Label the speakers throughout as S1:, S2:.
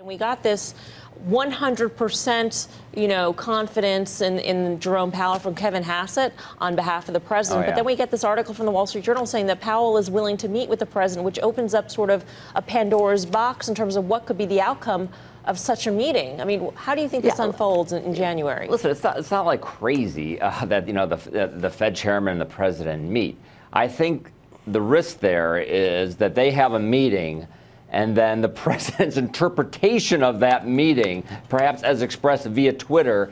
S1: We got this 100%, confidence in Jerome Powell from Kevin Hassett on behalf of the president. But then we get this article from the Wall Street Journal saying that Powell is willing to meet with the president, which opens up sort of a Pandora's box in terms of what could be the outcome of such a meeting. I mean, how do you think this unfolds in January?
S2: Listen, it's not like crazy that the Fed chairman and the president meet. I think the risk there is that they have a meeting, and then the president's interpretation of that meeting, perhaps as expressed via Twitter,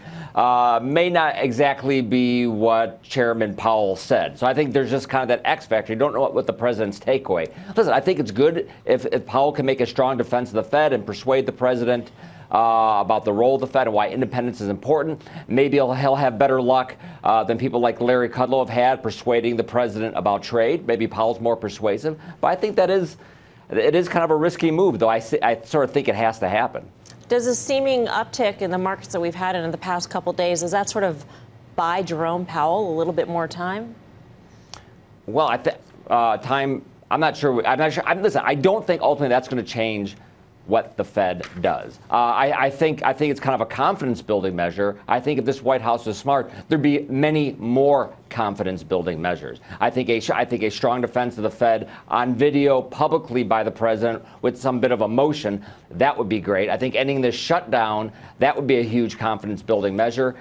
S2: may not exactly be what Chairman Powell said. So I think there's just kind of that X factor. You don't know what the president's takeaway. Listen, I think it's good if Powell can make a strong defense of the Fed and persuade the president about the role of the Fed and why independence is important. Maybe he'll have better luck than people like Larry Kudlow have had persuading the president about trade. Maybe Powell's more persuasive. But I think it is kind of a risky move, though I sort of think it has to happen.
S1: Does a seeming uptick in the markets that we've had in the past couple of days, does that sort of buy Jerome Powell a little bit more time?
S2: Well, time. I'm not sure. Listen, I don't think ultimately that's going to change what the Fed does. I think it's kind of a confidence-building measure. I think if this White House is smart, there'd be many more confidence-building measures. I think a strong defense of the Fed on video publicly by the president with some bit of emotion, that would be great. I think ending this shutdown, that would be a huge confidence-building measure.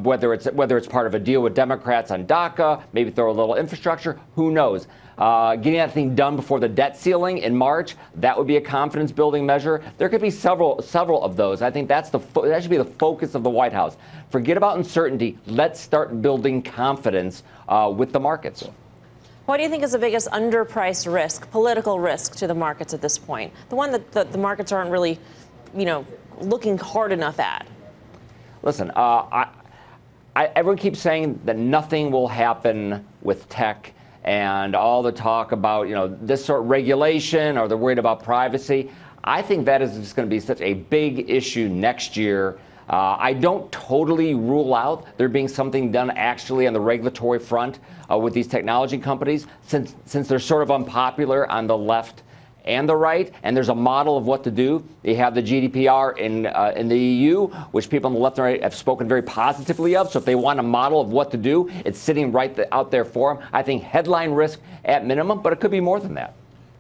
S2: Whether it's part of a deal with Democrats on DACA, maybe throw a little infrastructure, who knows? Getting that thing done before the debt ceiling in March, that would be a confidence-building measure. There could be several of those. I think that should be the focus of the White House. Forget about uncertainty. Let's start building confidence with the markets.
S1: What do you think is the biggest underpriced risk, political risk to the markets at this point? The one that the markets aren't really, looking hard enough at.
S2: Listen, everyone keeps saying that nothing will happen with tech and all the talk about, this sort of regulation, or they're worried about privacy. I think that is just going to be such a big issue next year. I don't totally rule out there being something done actually on the regulatory front with these technology companies, since they're sort of unpopular on the left and the right, and there's a model of what to do. You have the GDPR in the EU, which people on the left and right have spoken very positively of. So if they want a model of what to do, it's sitting right out there for them. I think headline risk at minimum, but it could be more than that.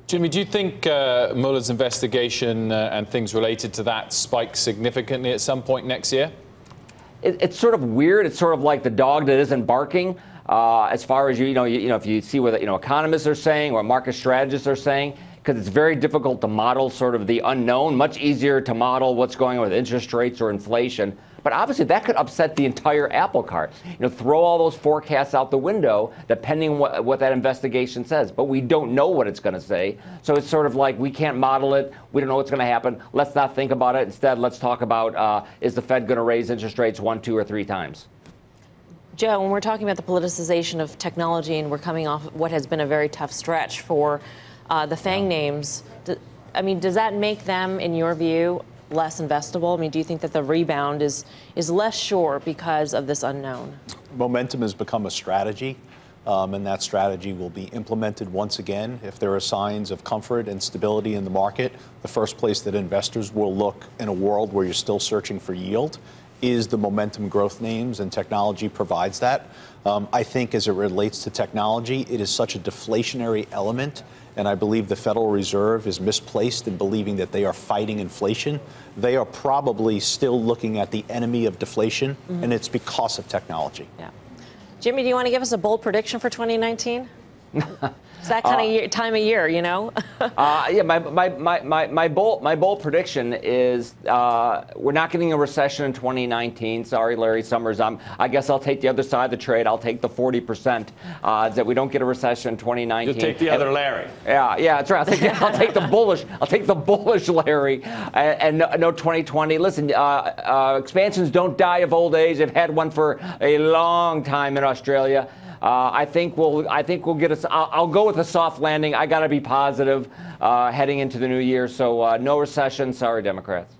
S3: Jimmy, do you think Mueller's investigation and things related to that spike significantly at some point next year?
S2: It's sort of weird. It's sort of like the dog that isn't barking. As far as if you see what economists are saying or market strategists are saying, because it's very difficult to model sort of the unknown. Much easier to model what's going on with interest rates or inflation. But obviously that could upset the entire apple cart. Throw all those forecasts out the window, depending what that investigation says. But we don't know what it's going to say. So it's sort of like we can't model it. We don't know what's going to happen. Let's not think about it. Instead, let's talk about is the Fed going to raise interest rates 1, 2, or 3 times?
S1: Joe, when we're talking about the politicization of technology and we're coming off what has been a very tough stretch for the FANG names, does that make them, in your view, less investable? Do you think that the rebound is less sure because of this unknown?
S4: Momentum has become a strategy, and that strategy will be implemented once again. If there are signs of comfort and stability in the market, the first place that investors will look in a world where you're still searching for yield is the momentum growth names, and technology provides that. I think as it relates to technology, it is such a deflationary element, and I believe the Federal Reserve is misplaced in believing that they are fighting inflation. They are probably still looking at the enemy of deflation, and it's because of technology.
S1: Yeah. Jimmy, do you want to give us a bold prediction for 2019? It's that kind of time of year,
S2: Yeah, my bold prediction is we're not getting a recession in 2019. Sorry, Larry Summers. I guess I'll take the other side of the trade. I'll take the 40% that we don't get a recession in 2019.
S3: You'll take the other Larry.
S2: Yeah, that's right. I'll take the bullish. I'll take the bullish Larry. And no 2020. Listen, expansions don't die of old age. They've had one for a long time in Australia. I think we'll get I'll go with a soft landing. I got to be positive heading into the new year. So no recession. Sorry, Democrats.